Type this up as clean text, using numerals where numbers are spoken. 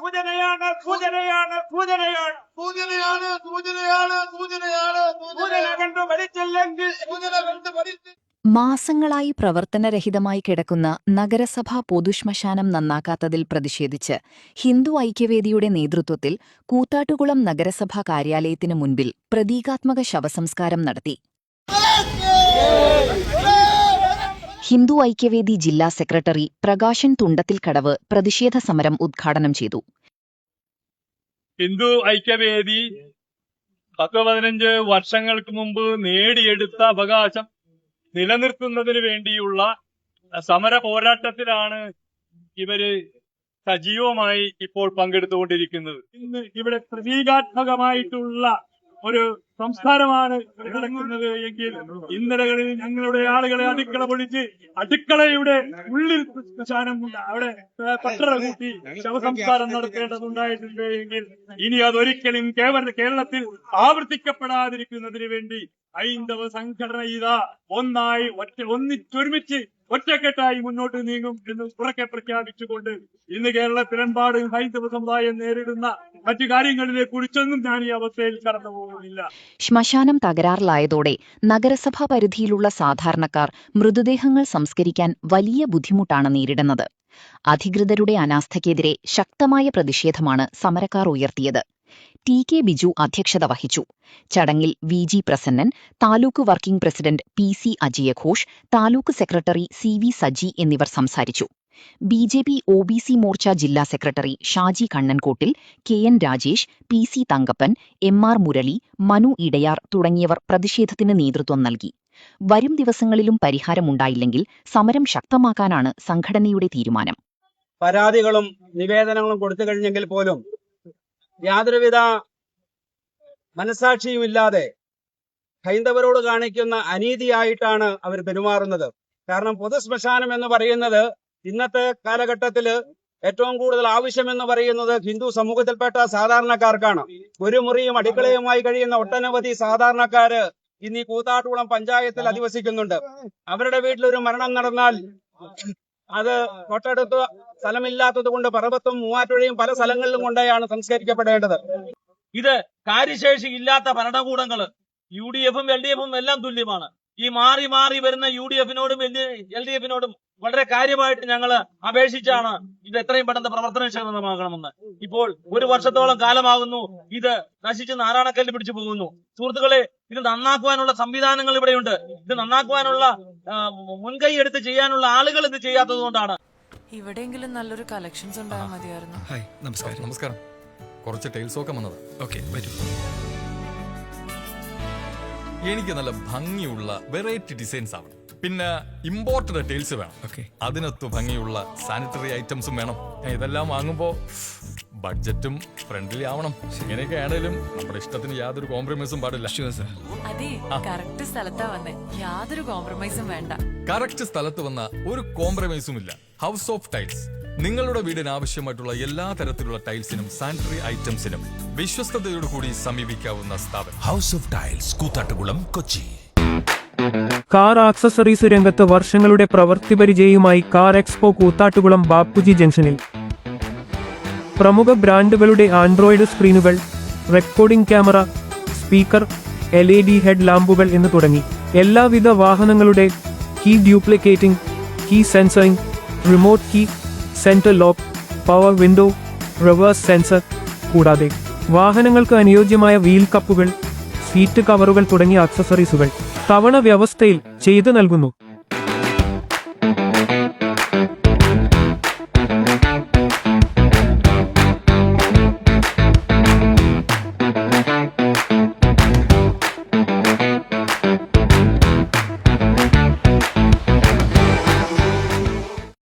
സൂചനയാണ് സൂചനയാണ് സൂചനയാണ് സൂചനയാണ് സൂചനയാണ് സൂചനയാണ് സൂചന കണ്ടു പഠിച്ചില്ലെങ്കിൽ സൂചന കണ്ടു പഠിച്ചു. മാസങ്ങളായി പ്രവർത്തനരഹിതമായി കിടക്കുന്ന നഗരസഭാ പൊതുശ്മശാനം നന്നാക്കാത്തതിൽ പ്രതിഷേധിച്ച് ഹിന്ദു ഐക്യവേദിയുടെ നേതൃത്വത്തിൽ കൂത്താട്ടുകുളം നഗരസഭാ കാര്യാലയത്തിനു മുൻപിൽ പ്രതീകാത്മക ശവസംസ്കാരം നടത്തി. ഹിന്ദു ഐക്യവേദി ജില്ലാ സെക്രട്ടറി പ്രകാശൻ തുണ്ടത്തിൽക്കടവ് പ്രതിഷേധ സമരം ഉദ്ഘാടനം ചെയ്തു. ഹിന്ദു ഐക്യവേദി 10-15 വർഷങ്ങൾക്ക് മുമ്പ് നേടിയെടുത്ത അവകാശം നിലനിർത്തുന്നതിന് വേണ്ടിയുള്ള സമര പോരാട്ടത്തിലാണ് ഇവര് സജീവമായി ഇപ്പോൾ പങ്കെടുത്തുകൊണ്ടിരിക്കുന്നത്. ഇന്ന് ഇവിടെ പ്രതീകാത്മകമായിട്ടുള്ള ഒരു സംസ്കാരമാണ് നടക്കുന്നത് എങ്കിൽ ഇന്നലകളിൽ ഞങ്ങളുടെ ആളുകളെ അടുക്കള പൊളിച്ച് അടുക്കളയുടെ ഉള്ളിൽ ശ്മശാനം അവിടെ പട്ടറ കൂട്ടി ശവസംസ്കാരം നടത്തേണ്ടതുണ്ടായിട്ടുണ്ട് എങ്കിൽ ഇനി അതൊരിക്കലും കേരളത്തിൽ ആവർത്തിക്കപ്പെടാതിരിക്കുന്നതിന് വേണ്ടി ഹൈന്ദവ സംഘടന ഇതാ ഒന്നിച്ചൊരുമിച്ച് ഒറ്റക്കെട്ടായി മുന്നോട്ട് നീങ്ങും എന്ന് ഉറക്കെ പ്രഖ്യാപിച്ചുകൊണ്ട് ഇന്ന് കേരളത്തിലെമ്പാടും ഹൈന്ദവ സമുദായം നേരിടുന്ന മറ്റു കാര്യങ്ങളിലെ കുറിച്ചൊന്നും ഞാൻ ഈ അവസ്ഥയിൽ കടന്നു പോകുന്നില്ല. ശ്മശാനം തകരാറിലായതോടെ നഗരസഭാ പരിധിയിലുള്ള സാധാരണക്കാർ മൃതദേഹങ്ങൾ സംസ്കരിക്കാൻ വലിയ ബുദ്ധിമുട്ടാണ് നേരിടുന്നത്. അധികൃതരുടെ അനാസ്ഥയ്ക്കെതിരെ ശക്തമായ പ്രതിഷേധമാണ് സമരക്കാർ ഉയർത്തിയത്. ടി കെ ബിജു അധ്യക്ഷത വഹിച്ചു. ചടങ്ങിൽ V G Prasannan, taluk working president P C അജയഘോഷ്, taluk secretary C V Saji എന്നിവർ സംസാരിച്ചു. ബിജെപി ഒ.ബി.സി മോർച്ച ജില്ലാ സെക്രട്ടറി ഷാജി കണ്ണൻകോട്ടിൽ, K N Rajesh, P C Thankappan, M R Murali, Manu Edayar തുടങ്ങിയവർ പ്രതിഷേധത്തിന് നേതൃത്വം നൽകി. വരും ദിവസങ്ങളിലും പരിഹാരമുണ്ടായില്ലെങ്കിൽ സമരം ശക്തമാക്കാനാണ് സംഘടനയുടെ തീരുമാനം. പരാതികളും നിവേദനങ്ങളും കൊടുത്തു കഴിഞ്ഞെങ്കിൽ പോലും യാതൊരുവിധ മനസാക്ഷിയുമില്ലാതെ ഹൈന്ദവരോട് കാണിക്കുന്ന അനീതിയായിട്ടാണ് അവർ പെരുമാറുന്നത്. കാരണം പൊതുശ്മശാനം എന്ന് പറയുന്നത് ഇന്നത്തെ കാലഘട്ടത്തില് ഏറ്റവും കൂടുതൽ ആവശ്യമെന്ന് പറയുന്നത് ഹിന്ദു സമൂഹത്തിൽപ്പെട്ട സാധാരണക്കാർക്കാണ്. ഒരു മുറിയും അടുക്കളയുമായി കഴിയുന്ന ഒട്ടനവധി സാധാരണക്കാര് ഇന്ന് ഈ കൂത്താട്ടുകുളം പഞ്ചായത്തിൽ അധിവസിക്കുന്നുണ്ട്. അവരുടെ വീട്ടിലൊരു മരണം നടന്നാൽ അത് തൊട്ടടുത്ത് സ്ഥലമില്ലാത്തത് കൊണ്ട് പറവത്തും മൂവാറ്റുപുഴയും പല സ്ഥലങ്ങളിലും കൊണ്ടായാണ് സംസ്കരിക്കപ്പെടേണ്ടത്. ഇത് കാര്യശേഷി ഇല്ലാത്ത ഭരണകൂടങ്ങള് UDF-ഉം LDF-ഉം എല്ലാം തുല്യമാണ്. ഈ മാറി മാറി വരുന്ന UDF-നോടും LDF-നോടും വളരെ കാര്യമായിട്ട് ഞങ്ങൾ അപേക്ഷിച്ചാണ് ഇത് എത്രയും പെട്ടെന്ന് പ്രവർത്തനക്ഷമമാകണമെന്ന്. ഇപ്പോൾ 1 വർഷത്തോളം കാലമാകുന്നു ഇത് നശിച്ച് നാരായണക്കല്ല് പിടിച്ചു പോകുന്നു. സുഹൃത്തുക്കളെ, ഇത് നന്നാക്കുവാനുള്ള സംവിധാനങ്ങൾ ഇവിടെയുണ്ട്. ഇത് നന്നാക്കുവാനുള്ള മുൻകൈ എടുത്ത് ചെയ്യാനുള്ള ആളുകൾ ഇത് ചെയ്യാത്തത് കൊണ്ടാണ്. ഇവിടെയെങ്കിലും നല്ലൊരു കളക്ഷൻസ് ഉണ്ടായാൽ മതിയായിരുന്നു. ഹായ്, നമസ്കാരം. നമസ്കാരം. കുറച്ച് ടൈൽസ് ഒക്കെ വന്നത്. ഓക്കെ, വരൂ. എനിക്ക് നല്ല ഭംഗിയുള്ള വെറൈറ്റി ഡിസൈൻസ് ആവണം. പിന്നെ ഇമ്പോർട്ടഡ് ടൈൽസ് വേണം. ഓക്കെ, അതിനൊത്ത് ഭംഗിയുള്ള സാനിറ്ററി ഐറ്റംസും വേണം. ഇതെല്ലാം വാങ്ങുമ്പോ ബഡ്ജറ്റും ഫ്രണ്ട്ലി ആവണം. ഇങ്ങനെയൊക്കെ ആണെങ്കിലും നമ്മുടെ ഇഷ്ടത്തിന് യാതൊരു കോംപ്രമൈസും പാടില്ല. അതെ, കറക്റ്റ് സ്ഥലത്താ വന്നേ. യാതൊരു കോംപ്രമൈസും വേണ്ട. കറക്റ്റ് സ്ഥലത്ത് വന്ന ഒരു കോംപ്രമൈസും ഇല്ല. ഹൗസ് ഓഫ് ടൈൽസ് നിങ്ങളുടെ വീടിന് ആവശ്യമായിട്ടുള്ള എല്ലാ തരത്തിലുള്ള ടൈൽസിനും സാനിറ്ററി ഐറ്റംസിനും വിശ്വസ്തയോടുകൂടി സമീപിക്കാവുന്ന സ്ഥാപനം house of tiles, Koothattukulam, Kochi. Car accessories രംഗത്ത് വർഷങ്ങളുടെ പ്രവൃത്തി പരിചയവുമായി കാർ എക്സ്പോ കൂത്താട്ടുകുളം ബാപ്പുജി ജംഗ്ഷനിൽ. പ്രമുഖ ബ്രാൻഡുകളുടെ ആൻഡ്രോയിഡ് സ്ക്രീനുകൾ, recording camera, speaker, LED head ലാമ്പുകൾ എന്ന് തുടങ്ങി എല്ലാവിധ വാഹനങ്ങളുടെ key duplicating, key sensoring, remote key, centre lock, power window, reverse sensor, കൂടാതെ വാഹനങ്ങൾക്ക് അനുയോജ്യമായ വീൽ കപ്പുകൾ, സീറ്റ് കവറുകൾ തുടങ്ങിയ ആക്സസറീസുകൾ തവണ വ്യവസ്ഥയിൽ ചെയ്തു നൽകുന്നു.